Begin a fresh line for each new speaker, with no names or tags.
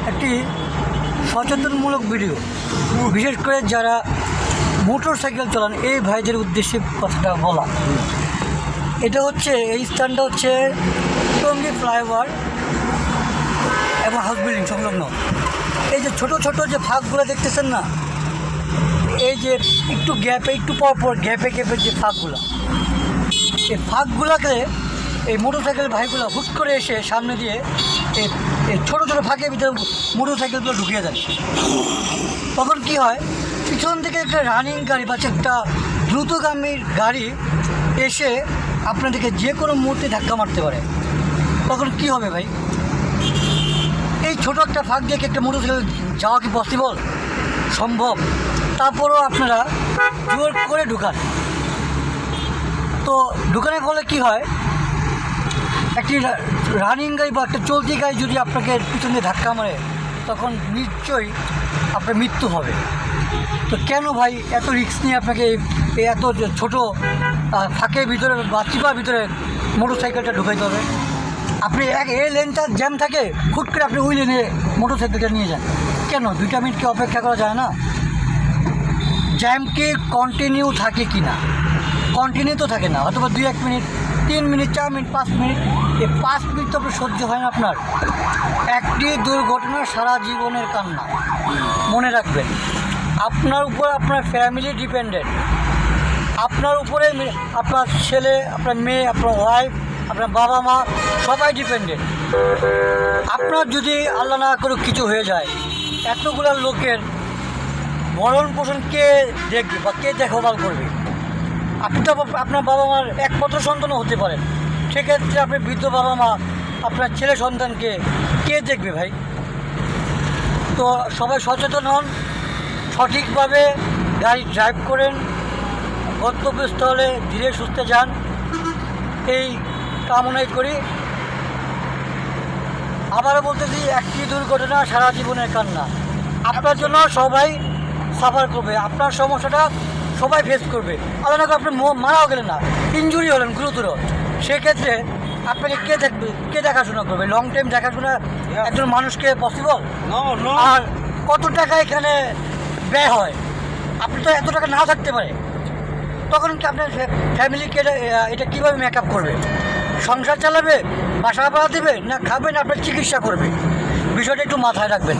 একটি সচেতনমূলক ভিডিও, বিশেষ করে যারা মোটর সাইকেল চালান এই ভাইদের উদ্দেশ্যে কথাটা বলা। এটা হচ্ছে, এই স্থানটা হচ্ছে টঙ্গী ফ্লাইওভার এবং হাউস বিল্ডিং সংলগ্ন। এই যে ছোট ছোট যে ফাঁকগুলো দেখতেছেন না, এই যে একটু গ্যাপে, একটু পর গ্যাপে গ্যাপে যে ফাঁকগুলো, এই ফাঁকগুলোকে এই মোটর সাইকেল ভাইগুলো হুট করে এসে সামনে দিয়ে এই ছোটো ছোটো ফাঁকের ভিতরে মোটর সাইকেলগুলো ঢুকিয়ে দেয়। তখন কি হয়, পিছন থেকে একটা রানিং গাড়ি বা একটা দ্রুতগামী গাড়ি এসে আপনাদেরকে যে কোনো মুহূর্তে ধাক্কা মারতে পারে। তখন কি হবে ভাই? এই ছোটো একটা ফাঁক দিয়ে একটা মোটর সাইকেল যাওয়া কি পসিবল? সম্ভব। তারপরেও আপনারা জোর করে ঢুকান। তো ঢুকানোর ফলে কি হয়, একটি রানিং গাড়ি বা একটা চলতি গাড়ি যদি আপনাকে পিছনে ধাক্কা মারে, তখন নিশ্চয়ই আপনার মৃত্যু হবে। তো কেন ভাই এত রিস্ক নিয়ে আপনাকে এই এত ছোটো ফাঁকের ভিতরে বা চিপার ভিতরে মোটর সাইকেলটা ঢুকাইতে হবে? আপনি এই লেনটা জ্যাম থাকে, হুট করে আপনি ওই লেনে মোটর সাইকেলটা নিয়ে যান কেন? 2 মিনিট কি অপেক্ষা করা যায় না? জ্যাম কি কন্টিনিউ থাকে কি না? কন্টিনিউ তো থাকে না, অথবা 2-1 মিনিট, 3 মিনিট, 4 মিনিট, 5 মিনিট। এই 5 মিনিট তো আপনার সহ্য হয় না আপনার। একটি দুর্ঘটনা সারা জীবনের কান্না। মনে রাখবেন, আপনার উপর আপনার ফ্যামিলি ডিপেন্ডেন্ট। আপনার উপরে আপনার ছেলে, আপনার মেয়ে, আপনার ওয়াইফ, আপনার বাবা মা সবাই ডিপেন্ডেন্ট। আপনার যদি আল্লাহ না করুক কিছু হয়ে যায়, এতগুলো লোকের ভরণ পোষণ কে দেখবে বা কে দেখভাল করবে? আপনি তো আপনার বাবা মার একমাত্র সন্তানও হতে পারেন। সেক্ষেত্রে আপনি বৃদ্ধ বাবা মা, আপনার ছেলে সন্তানকে কে দেখবে ভাই? তো সবাই সচেতন হন, সঠিকভাবে গাড়ি ড্রাইভ করেন, গন্তব্যস্থলে ধীরে সুস্থে যান, এই কামনাই করি। আবারও বলতেছি, একটি দুর্ঘটনা সারা জীবনের কান্না। আপনার জন্য সবাই সাফার করবে, আপনার সমস্যাটা সবাই ফেস করবে। আলাদা করে আপনি মারাও গেলেন না, ইনজুরি হলেন গুরুতর, সেক্ষেত্রে আপনাকে কে দেখবে, কে দেখাশোনা করবে? লং টাইম দেখাশোনা একজন মানুষকে পসিবল? আর কত টাকা এখানে ব্যয় হয়? আপনি তো এত টাকা না থাকতে পারে, তখন কি আপনার ফ্যামিলিকে এটা কীভাবে মেকআপ করবে? সংসার চালাবে, বাসা ভাড়া দেবে, না খাবে, না আপনার চিকিৎসা করবে? বিষয়টা একটু মাথায় রাখবেন।